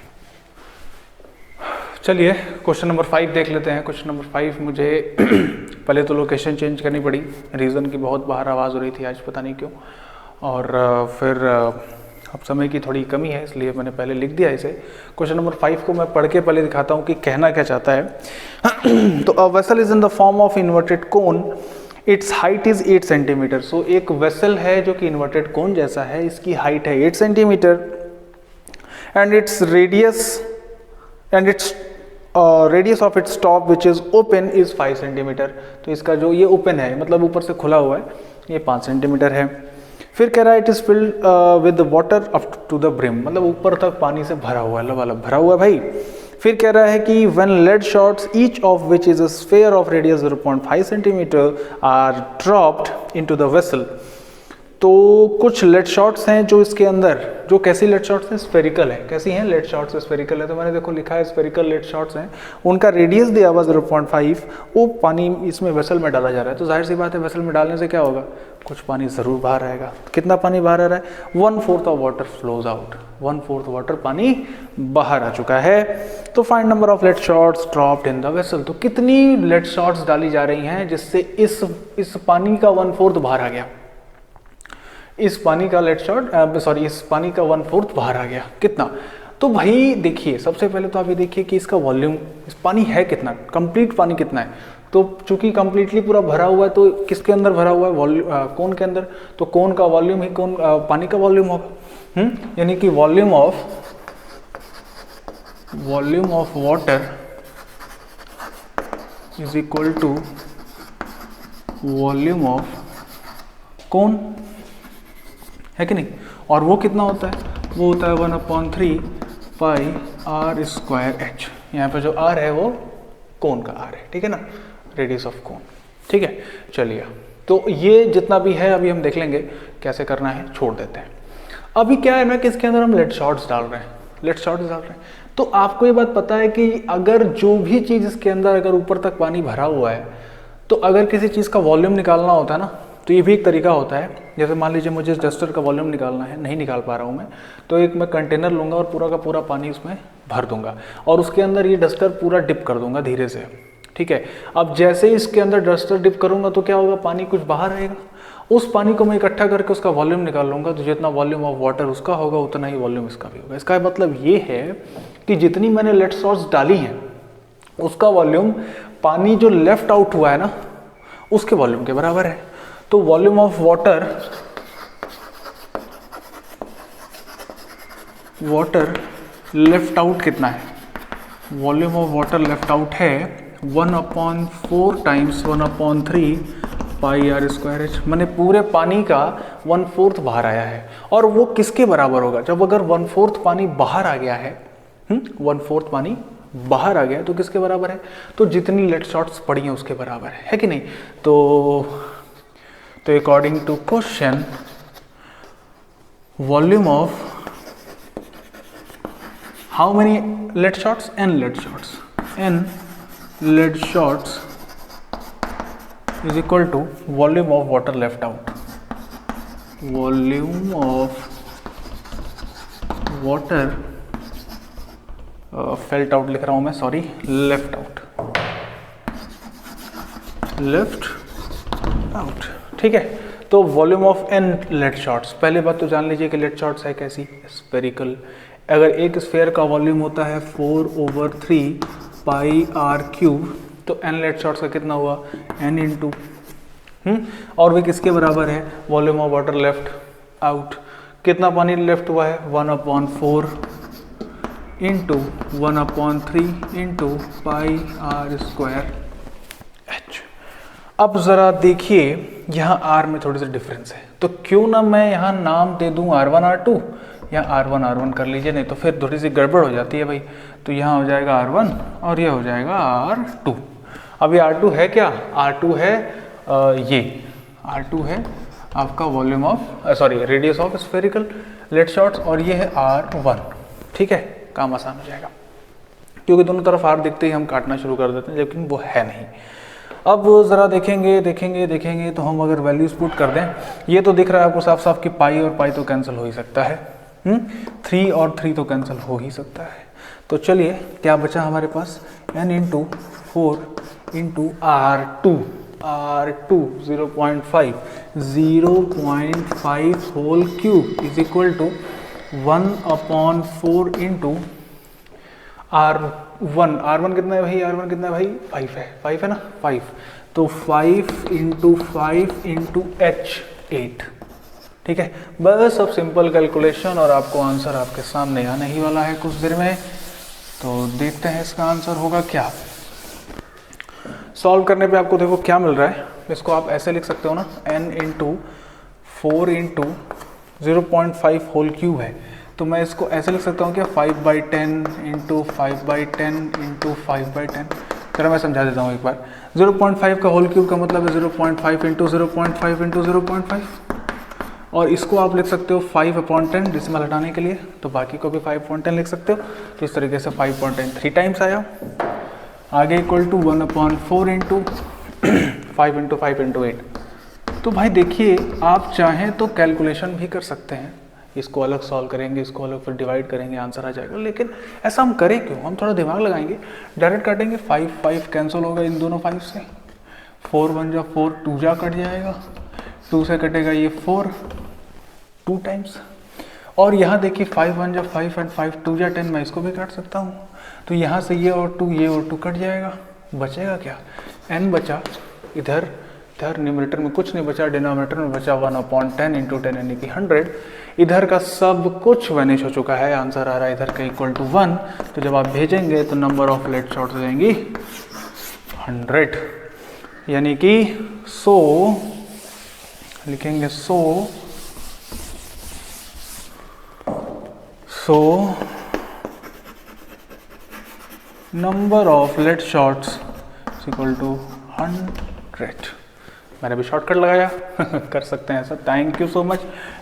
चलिए क्वेश्चन नंबर 5 देख लेते हैं। क्वेश्चन नंबर 5 मुझे पहले तो लोकेशन चेंज करनी पड़ी, रीज़न की बहुत बाहर आवाज़ हो रही थी आज, पता नहीं क्यों, और फिर अब समय की थोड़ी कमी है इसलिए मैंने पहले लिख दिया इसे। क्वेश्चन नंबर 5 को मैं पढ़ के पहले दिखाता हूँ कि कहना क्या चाहता है। तो a vessel is in the form of inverted cone, its height is 8 centimetre. So एक वेसल है जो कि इन्वर्टेड कोन जैसा है, इसकी हाइट है 8 centimetre, and its radius radius of its top which is open is 5 centimetre. तो इसका जो ये ओपन है, मतलब ऊपर से खुला हुआ है, ये 5 सेंटीमीटर है। फिर कह रहा है it is filled with water up to the brim, मतलब ऊपर तक पानी से भरा हुआ है, लबालब भरा हुआ है भाई। फिर कह रहा है कि when lead shots each of which is a sphere of radius 0.5 centimetre are dropped into the vessel, तो कुछ लेड शॉट्स हैं जो इसके अंदर, जो कैसी लेड शॉट्स हैं, स्फेरिकल है। कैसी हैं लेड शॉट्स? स्फेरिकल है। तो मैंने देखो लिखा है स्फेरिकल लेड शॉट्स हैं, उनका रेडियस दिया हुआ 0.5, वो पानी इसमें वेसल में डाला जा रहा है। तो जाहिर सी बात है वेसल में डालने से क्या होगा, कुछ पानी ज़रूर बाहर आएगा। कितना पानी बाहर आ रहा है? 1/4 of water flows out, 1/4 water पानी बाहर आ चुका है। तो find number of lead shots dropped in the vessel. तो कितनी लेड शॉट्स डाली जा रही हैं जिससे इस पानी का 1/4 बाहर आ गया, इस पानी का लेड शॉट इस पानी का 1/4 बाहर आ गया। कितना? तो भाई देखिए, सबसे पहले तो आप ये देखिए कि इसका वॉल्यूम, इस पानी है कितना, कंप्लीट पानी कितना है। तो चूंकि कंप्लीटली पूरा भरा हुआ है, तो किसके अंदर भरा हुआ है? कोन के अंदर। तो कोन का वॉल्यूम ही पानी का वॉल्यूम होगा। यानी कि volume of water is equal to volume of cone, है कि नहीं। और वो कितना होता है? वो होता है 1/3 पाई r स्क्वायर h। यहाँ पे जो r है वो कोन का r है, ठीक है ना, रेडियस ऑफ कोन। ठीक है, चलिए। तो ये जितना भी है अभी हम देख लेंगे कैसे करना है, छोड़ देते हैं। अभी क्या है ना कि इसके अंदर हम लेड शॉट्स डाल रहे हैं, तो आपको ये बात पता है कि अगर जो भी चीज़ इसके अंदर अगर ऊपर तक पानी भरा हुआ है, तो अगर किसी चीज़ का वॉल्यूम निकालना होता है ना, तो ये भी एक तरीका होता है। जैसे मान लीजिए मुझे इस डस्टर का वॉल्यूम निकालना है, नहीं निकाल पा रहा हूँ मैं, तो एक मैं कंटेनर लूँगा और पूरा का पूरा पानी उसमें भर दूंगा और उसके अंदर ये डस्टर पूरा डिप कर दूंगा धीरे से। ठीक है, अब जैसे ही इसके अंदर डस्टर डिप करूँगा तो क्या होगा, पानी कुछ बाहर आएगा। उस पानी को मैं इकट्ठा करके उसका वॉल्यूम निकाल लूँगा, तो जितना वॉल्यूम ऑफ वाटर उसका होगा उतना ही वॉल्यूम इसका भी होगा। इसका मतलब ये है कि जितनी मैंने लेड शॉट्स डाली हैं उसका वॉल्यूम पानी जो लेफ्ट आउट हुआ है ना उसके वॉल्यूम के बराबर है। तो volume of water left out कितना है? Volume of water left out है 1/4 टाइम्स 1/3 पाई r स्क्वायर h। मैंने पूरे पानी का 1/4 बाहर आया है। और वो किसके बराबर होगा? जब अगर 1/4 पानी बाहर आ गया है, 1/4 पानी बाहर आ गया तो किसके बराबर है? तो जितनी लेड शॉट्स पड़ी हैं उसके बराबर है कि नहीं। तो according to question, volume of how many lead shots? n lead shots is equal to volume of water left out. Volume of water felt out लिख रहा हूं मैं, सॉरी, लेफ्ट आउट। ठीक है, तो volume of n lead shots. पहले बात तो जान लीजिए कि लेड शॉट्स है कैसी, स्फेरिकल। अगर एक स्फेयर का वॉल्यूम होता है 4/3 पाई r³, तो n लेड शॉट्स का कितना हुआ? n इंटू और वे किसके बराबर है? Volume of water left out. कितना पानी लेफ्ट हुआ है? 1/4 into 1/3 into pi r square h। अब ज़रा देखिए यहाँ r में थोड़ी सी डिफरेंस है, तो क्यों ना मैं यहाँ नाम दे दूँ R1 R2 या R1 कर लीजिए, नहीं तो फिर थोड़ी सी गड़बड़ हो जाती है भाई। तो यहाँ हो जाएगा R1 और यह हो जाएगा R2। अब ये R2 है क्या? R2 है ये R2 है आपका volume of radius of spherical lead shots, और ये है R1। ठीक है, काम आसान हो जाएगा क्योंकि दोनों तरफ R दिखते ही हम काटना शुरू कर देते हैं, लेकिन वो है नहीं। अब ज़रा देखेंगे तो हम अगर वैल्यूज पुट कर दें, ये तो दिख रहा है आपको साफ साफ कि पाई और पाई तो कैंसिल हो ही सकता है, 3 और 3 तो कैंसिल हो ही सकता है। तो चलिए क्या बचा हमारे पास, n into 4 into R2 0.5 whole cube is equal to 1/4 into R1 कितना है भाई? R1 कितना है भाई? 5 है ना, 5। तो 5 इंटू 5 इंटू h 8। ठीक है, बस अब सिंपल कैलकुलेशन और आपको आंसर आपके सामने आने ही वाला है कुछ देर में। तो देखते हैं इसका आंसर होगा क्या। सॉल्व करने पे आपको देखो क्या मिल रहा है, इसको आप ऐसे लिख सकते हो ना, n into 4 into 0.5 whole cube है, तो मैं इसको ऐसे लिख सकता हूँ क्या, 5/10 इंटू 5/10 इंटू 5/10। चलो मैं समझा देता हूँ एक बार। 0.5 का होल क्यूब का मतलब है 0.5 इंटू 0.5 इंटू 0.5, और इसको आप लिख सकते हो 5/10 डेसिमल हटाने के लिए, तो बाकी को भी 5/10 लिख सकते हो। तो इस तरीके से 5/10 3 टाइम्स आया। आगे equal to 1/4 into 5 into 5 into 8। तो भाई देखिए, आप चाहें तो कैलकुलेशन भी कर सकते हैं, इसको अलग सॉल्व करेंगे, इसको अलग फिर डिवाइड करेंगे, आंसर आ जाएगा। लेकिन ऐसा हम करें क्यों, हम थोड़ा दिमाग लगाएंगे, डायरेक्ट काटेंगे। 5 कैंसिल होगा इन दोनों 5 से, 4 1 जा 4, 2 जा कट जाएगा, 2 से कटेगा ये 4 2 टाइम्स। और यहाँ देखिए 5 1 जा 5 एंड 5 2 जा 10, मैं इसको भी काट सकता हूँ। तो यहाँ से ये और 2 कट जाएगा, बचेगा क्या, n बचा। इधर न्यूमरेटर में कुछ नहीं बचा, डिनोमिनेटर में बचा 1/10 इंटू 10 यानी कि 100। इधर का सब कुछ वैनिश हो चुका है, आंसर आ रहा है इधर का इक्वल टू 1। तो जब आप भेजेंगे तो नंबर ऑफ लेट शॉट्स हो जाएंगी 100, यानी कि 100 लिखेंगे, 100 number of lead shots equal to 100। मैंने भी शॉर्टकट लगाया कर सकते हैं ऐसा। थैंक यू सो मच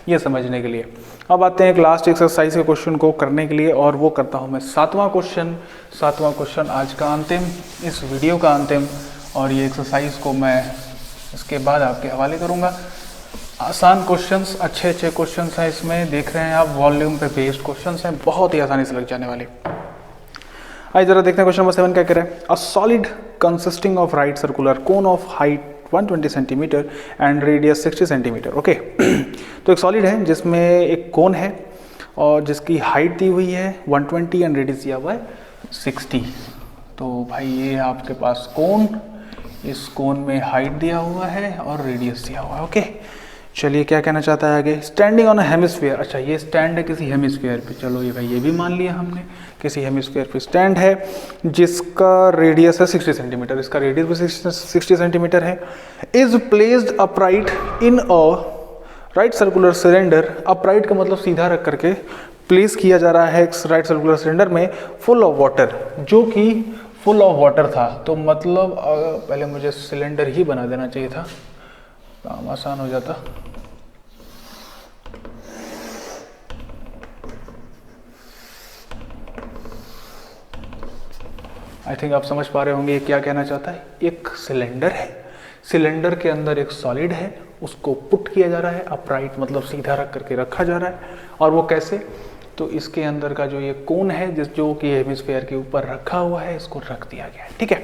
ये समझने के लिए। अब आते हैं एक लास्ट एक्सरसाइज के क्वेश्चन को करने के लिए, और वो करता हूँ मैं 7वां क्वेश्चन आज का अंतिम, इस वीडियो का अंतिम। और ये एक्सरसाइज को मैं इसके बाद आपके हवाले करूँगा। आसान क्वेश्चंस, अच्छे क्वेश्चंस हैं इसमें, देख रहे हैं आप, वॉल्यूम पे बेस्ड क्वेश्चंस हैं, बहुत ही आसानी से लग जाने वाले। आइए जरा देखते हैं क्वेश्चन नंबर 7 क्या कह रहा है। A solid consisting of right circular cone of height 120 centimetre and radius 60 centimetre. Okay तो एक सॉलिड है जिसमें एक कोन है और जिसकी हाइट दी हुई है 120 एंड रेडियस दिया हुआ है 60। तो भाई ये आपके पास कोन, इस कोन में हाइट दिया हुआ है और रेडियस दिया हुआ है। ओके चलिए क्या कहना चाहता है आगे। स्टैंडिंग ऑन अ हेमिस्फीयर, अच्छा ये स्टैंड है किसी हेमिस्फीयर पे, चलो ये भाई ये भी मान लिया हमने, किसी हेमिस्फीयर पे स्टैंड है जिसका रेडियस है 60 सेंटीमीटर, इसका रेडियस भी 60 सेंटीमीटर है। Is placed upright in a right circular cylinder, upright का मतलब सीधा रख करके प्लेस किया जा रहा है एक राइट सर्कुलर सिलेंडर में, फुल ऑफ वाटर, जो कि फुल ऑफ वाटर था। तो मतलब पहले मुझे सिलेंडर ही बना देना चाहिए था, काम आसान हो जाता। आई थिंक आप समझ पा रहे होंगे ये क्या कहना चाहता है। एक सिलेंडर है, सिलेंडर के अंदर एक सॉलिड है, उसको पुट किया जा रहा है, अपराइट मतलब सीधा रख करके रखा जा रहा है। और वो कैसे, तो इसके अंदर का जो ये कोन है जो कि हेमिस्फीयर के ऊपर रखा हुआ है, इसको रख दिया गया है। ठीक है,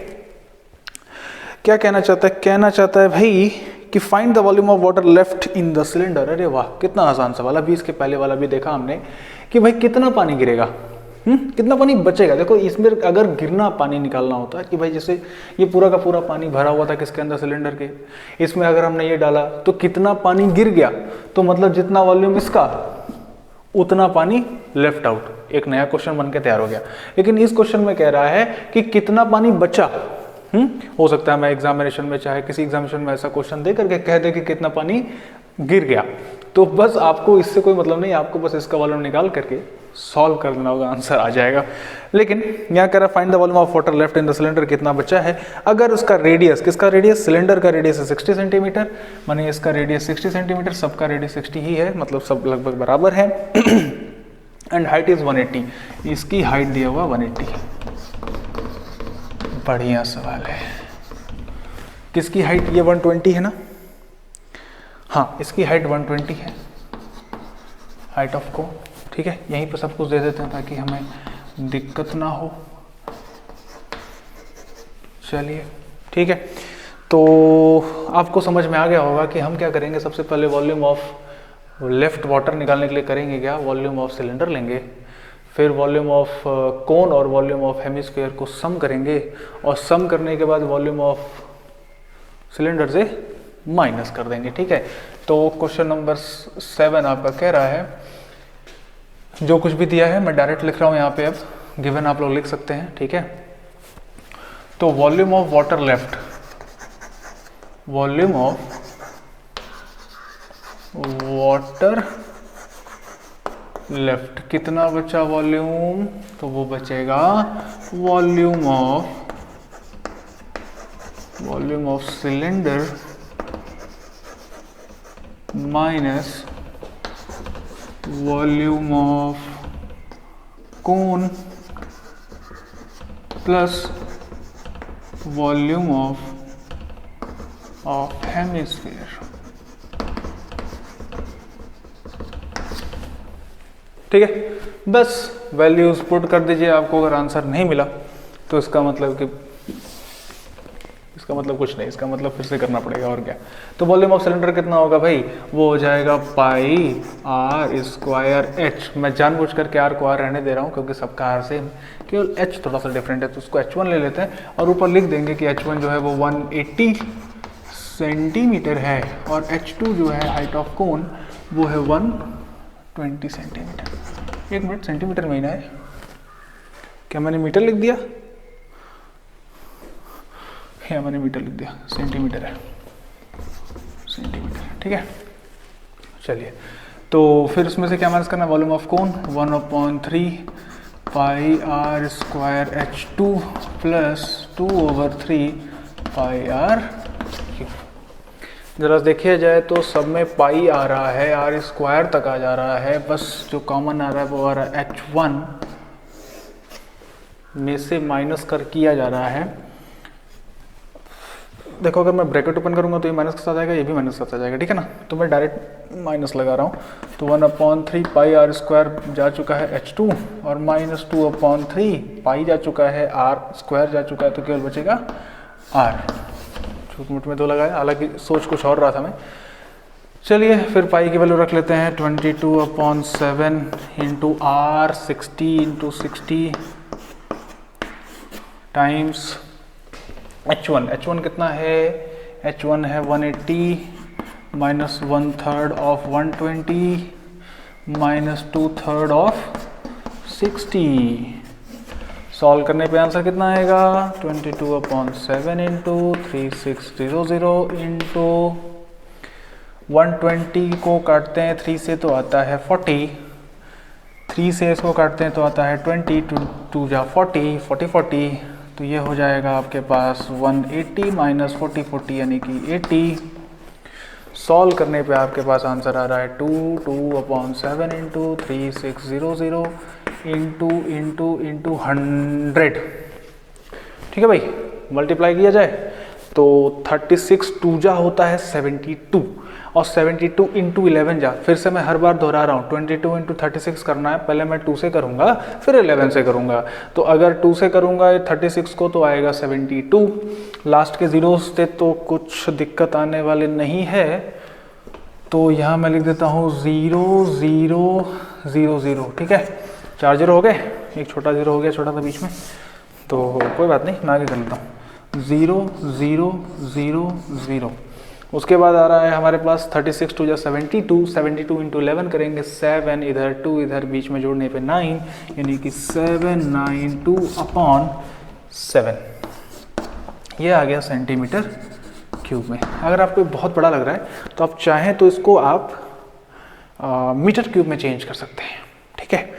क्या कहना चाहता है, कहना चाहता है भाई कि find the volume of water left in the cylinder. अरे वाह कितना आसान सवाल। अभी इसके पहले वाला भी देखा हमने कि भाई कितना पानी गिरेगा, कितना पानी बचेगा। देखो इसमें अगर गिरना पानी निकालना होता है कि भाई जैसे ये पूरा का पूरा पानी भरा हुआ था किसके अंदर, सिलेंडर के, इसमें अगर हमने ये डाला तो कितना पानी गिर गया, तो मतलब जितना वॉल्यूम इसका उतना पानी लेफ्ट आउट। एक नया क्वेश्चन बन के तैयार हो गया। लेकिन इस क्वेश्चन में कह रहा है कि कितना पानी बचा। हो सकता है मैं एग्जामिनेशन में, चाहे किसी एग्जामिनेशन में ऐसा क्वेश्चन दे करके कह दे कि कितना पानी गिर गया, तो बस आपको इससे कोई मतलब नहीं, आपको बस इसका वॉल्यूम निकाल करके सॉल्व कर देना होगा, आंसर आ जाएगा। लेकिन यहाँ कह रहा है find the volume of water left in the cylinder, कितना बचा है। अगर उसका रेडियस, किसका रेडियस, सिलेंडर का रेडियस है 60 सेंटीमीटर, माने इसका रेडियस 60 सेंटीमीटर, सबका रेडियस 60 ही है, मतलब सब लगभग बराबर है। एंड हाइट इज 180, इसकी हाइट दिया हुआ 180। बढ़िया सवाल है। किसकी हाइट, ये 120 है ना, हाँ इसकी हाइट 120 है, हाइट ऑफ को। ठीक है, यहीं पर सब कुछ दे देते हैं ताकि हमें दिक्कत ना हो। चलिए ठीक है, तो आपको समझ में आ गया होगा कि हम क्या करेंगे। सबसे पहले वॉल्यूम ऑफ लेफ्ट वाटर निकालने के लिए करेंगे क्या, वॉल्यूम ऑफ सिलेंडर लेंगे, फिर वॉल्यूम ऑफ कोन और वॉल्यूम ऑफ हेमिस्फीयर को सम करेंगे, और सम करने के बाद वॉल्यूम ऑफ सिलेंडर से माइनस कर देंगे। ठीक है, तो क्वेश्चन नंबर 7 आपका कह रहा है, जो कुछ भी दिया है मैं डायरेक्ट लिख रहा हूँ यहाँ पे, अब गिवन आप लोग लिख सकते हैं। ठीक है, तो volume of water left, volume of water left, कितना बचा वॉल्यूम, तो वो बचेगा volume of cylinder minus volume of cone plus volume of hemisphere. ठीक है, बस वैल्यूज पुट कर दीजिए। आपको अगर आंसर नहीं मिला तो इसका मतलब कुछ नहीं, इसका मतलब फिर से करना पड़ेगा और क्या। तो वॉल्यूम ऑफ सिलेंडर कितना होगा भाई, वो हो जाएगा पाई आर स्क्वायर एच। मैं जानबूझ करके आर को आर रहने दे रहा हूँ क्योंकि सबका आर सेम, केवल एच थोड़ा सा डिफरेंट है, तो उसको H1 ले लेते हैं और ऊपर लिख देंगे कि H1 जो है वो 180 सेंटीमीटर है और H2 जो है हाइट ऑफ कोन वो है 120 सेंटीमीटर। 1 मिनट, सेंटीमीटर महीना है क्या, मैंने मीटर लिख दिया या मैंने मीटर लिख दिया, सेंटीमीटर है, सेंटीमीटर। ठीक है, चलिए तो फिर उसमें से क्या माइनस करना, volume of cone 1/3 pi r square H2 plus 2/3 pi r cube. जरा देखिए जाए तो सब में पाई आ रहा है, आर स्क्वायर तक आ जा रहा है, बस जो कॉमन आ रहा है वो आ रहा है H1 में से माइनस कर किया जा रहा है। देखो अगर मैं ब्रैकेट ओपन करूंगा तो ये माइनस के साथ आएगा, ये भी माइनस के साथ आ जाएगा, ठीक है ना। तो मैं डायरेक्ट माइनस लगा रहा हूँ, तो 1/3 पाई आर स्क्वायर जा चुका है H2 और माइनस 2/3 पाई जा चुका है, आर स्क्वायर जा चुका है, तो केवल बचेगा आर। छोट मोट में तो लगाया, हालांकि सोच कुछ और रहा था मैं। चलिए फिर पाई की वैल्यू रख लेते हैं 22/7 इंटू आर 60 टाइम्स H1 कितना है, H1 है 180 minus 1/3 of 120 minus 2/3 of 60। Solve करने पे आंसर कितना आएगा, 22/7 इंटू 3600 इंटू 120 को काटते हैं 3 से तो आता है 40, 3 से इसको काटते हैं तो आता है 20, 2 जा 40, तो ये हो जाएगा आपके पास 180 माइनस 40 यानी कि 80। सॉल्व करने पे आपके पास आंसर आ रहा है 2/7 इंटू 3600 इंटू 100। ठीक है भाई, मल्टीप्लाई किया जाए तो 36 2 जा होता है 72 और 72 इंटू 11 जा। फिर से मैं हर बार दोहरा रहा हूँ, 22 इंटू 36 करना है, पहले मैं 2 से करूँगा फिर 11 से करूँगा। तो अगर 2 से करूँगा 36 को तो आएगा 72, लास्ट के जीरोस थे तो कुछ दिक्कत आने वाले नहीं है। तो यहाँ मैं लिख देता हूँ 0 0 0 0। ठीक है, 4 जीरो हो गए, एक छोटा जीरो हो गया छोटा सा बीच में, तो कोई बात नहीं, मैं आगे कर लेता हूँ 0 0 0 0। उसके बाद आ रहा है हमारे पास 36 2 जा 72 इंटू 11 करेंगे, 7 इधर 2 इधर, बीच में जोड़ने पे 9 यानी कि 792/7। ये आ गया सेंटीमीटर क्यूब में। अगर आपको बहुत बड़ा लग रहा है तो आप चाहें तो इसको आप मीटर क्यूब में चेंज कर सकते हैं। ठीक है,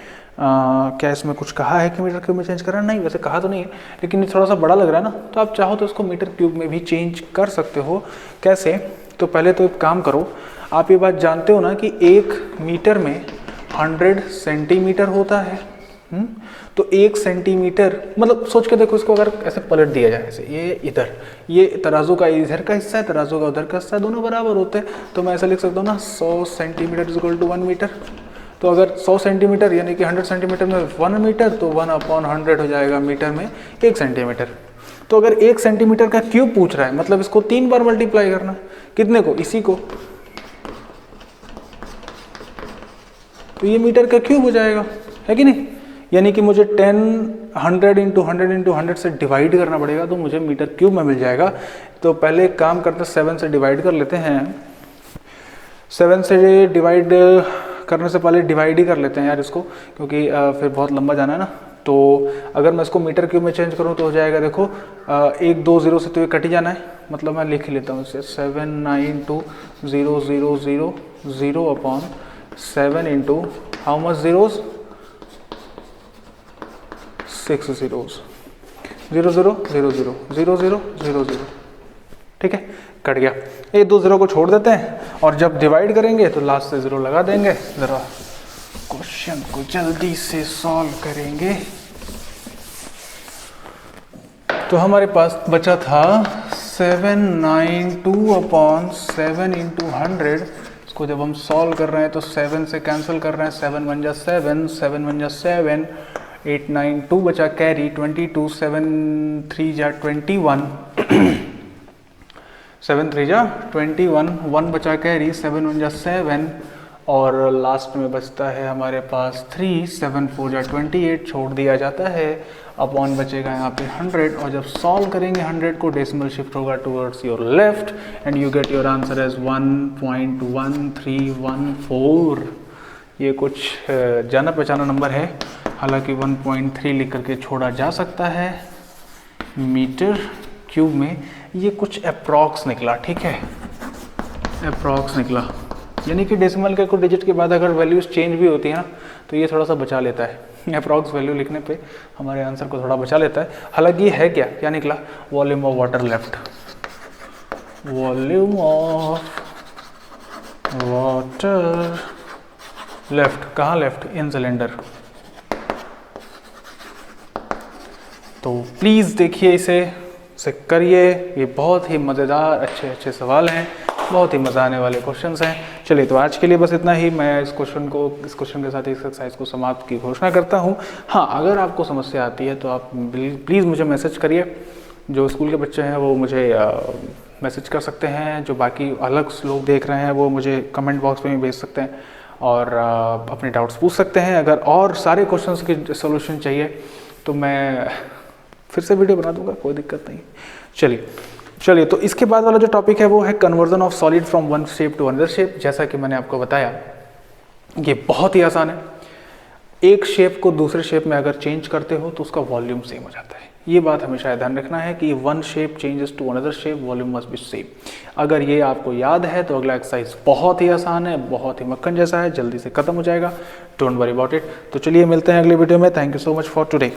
क्या इसमें कुछ कहा है कि मीटर क्यूब में चेंज करना, नहीं वैसे कहा तो नहीं है, लेकिन ये थोड़ा सा बड़ा लग रहा है ना, तो आप चाहो तो इसको मीटर क्यूब में भी चेंज कर सकते हो। कैसे, तो पहले तो एक काम करो, आप ये बात जानते हो ना कि 1 मीटर में 100 सेंटीमीटर होता है। तो 1 सेंटीमीटर मतलब सोच के देखो, इसको अगर ऐसे पलट दिया जाए, ऐसे ये इधर, ये तराजू का इधर का हिस्सा है, तराजू का उधर का हिस्सा है, दोनों बराबर होते हैं, तो मैं ऐसा लिख सकता हूँ ना 100 centimetre is equal to 1 metre. तो अगर 100 सेंटीमीटर यानी कि 100 सेंटीमीटर में 1 मीटर, तो 1/100 हो जाएगा मीटर में 1 सेंटीमीटर। तो अगर 1 सेंटीमीटर का क्यूब पूछ रहा है, मतलब इसको 3 बार मल्टीप्लाई करना, कितने को, इसी को, तो ये मीटर का क्यूब हो जाएगा, है कि नहीं। यानी कि मुझे 100 इंटू 100 से डिवाइड करना पड़ेगा, तो मुझे मीटर क्यूब में मिल जाएगा। तो पहले एक काम करते हैं, 7 से डिवाइड कर लेते हैं। 7 से डिवाइड करने से पहले डिवाइड ही कर लेते हैं यार इसको, क्योंकि फिर बहुत लंबा जाना है ना। तो अगर मैं इसको मीटर क्यूब में चेंज करूं तो हो जाएगा, देखो 1 2 0 से तो ये कट ही जाना है, मतलब मैं लिख ही लेता हूँ इसे 792/0 into how much zeros, 6 zeros, 0 0 0 0 0 0 0 0। ठीक है, कट गया। ये 2 0 को छोड़ देते हैं और जब डिवाइड करेंगे तो लास्ट से 0 लगा देंगे। ज़रा क्वेश्चन को जल्दी से सॉल्व करेंगे। तो हमारे पास बचा था 792/7 × 100। इसको जब हम सॉल्व कर रहे हैं तो 7 से कैंसिल कर रहे हैं, 7 × 1 = 7, 7 × 1 = 7, 8 9 2 बचा कैरी 22, 7 3 = 21, 7 3 = 21, 1 बचा कैरी, 7 1 = 7 और लास्ट में बचता है हमारे पास 3, 7 4 = 28 छोड़ दिया जाता है। अपॉन बचेगा यहाँ पे 100 और जब सॉल्व करेंगे 100 को डेसिमल शिफ्ट होगा towards your left and you get your answer as 1.1314। ये कुछ जाना पहचाना नंबर है, हालांकि 1.3 लिख करके छोड़ा जा सकता है मीटर क्यूब में। ये कुछ अप्रॉक्स निकला, ठीक है, अप्रॉक्स निकला, यानी कि डेसिमल के कुछ डिजिट के बाद अगर वैल्यूज चेंज भी होती है ना तो ये थोड़ा सा बचा लेता है। अप्रॉक्स वैल्यू लिखने पे हमारे आंसर को थोड़ा बचा लेता है। हालांकि ये है क्या निकला, volume of water left, volume of water left. कहाँ लेफ्ट? इन सिलेंडर। तो प्लीज़ देखिए इसे करिए, ये बहुत ही मज़ेदार अच्छे सवाल हैं, बहुत ही मज़ा आने वाले क्वेश्चंस हैं। चलिए तो आज के लिए बस इतना ही। मैं इस क्वेश्चन के साथ इस एक्सरसाइज को समाप्त की घोषणा करता हूँ। हाँ, अगर आपको समस्या आती है तो आप प्लीज़ मुझे मैसेज करिए। जो स्कूल के बच्चे हैं वो मुझे मैसेज कर सकते हैं, जो बाकी अलग लोग देख रहे हैं वो मुझे कमेंट बॉक्स में भी भेज सकते हैं और अपने डाउट्स पूछ सकते हैं। अगर और सारे क्वेश्चंस के सॉल्यूशन चाहिए तो मैं फिर से वीडियो बना दूंगा, कोई दिक्कत नहीं। चलिए तो इसके बाद वाला जो टॉपिक है वो है conversion of solid from one shape to another shape. जैसा कि मैंने आपको बताया ये बहुत ही आसान है। एक शेप को दूसरे शेप में अगर चेंज करते हो तो उसका वॉल्यूम सेम हो जाता है। ये बात हमेशा ध्यान रखना है कि one shape changes to another shape, volume must be same. अगर ये आपको याद है तो अगला एक्सरसाइज बहुत ही आसान है, बहुत ही मक्खन जैसा है, जल्दी से खत्म हो जाएगा। Don't worry about it. तो चलिए मिलते हैं अगले वीडियो में। Thank you so much for today.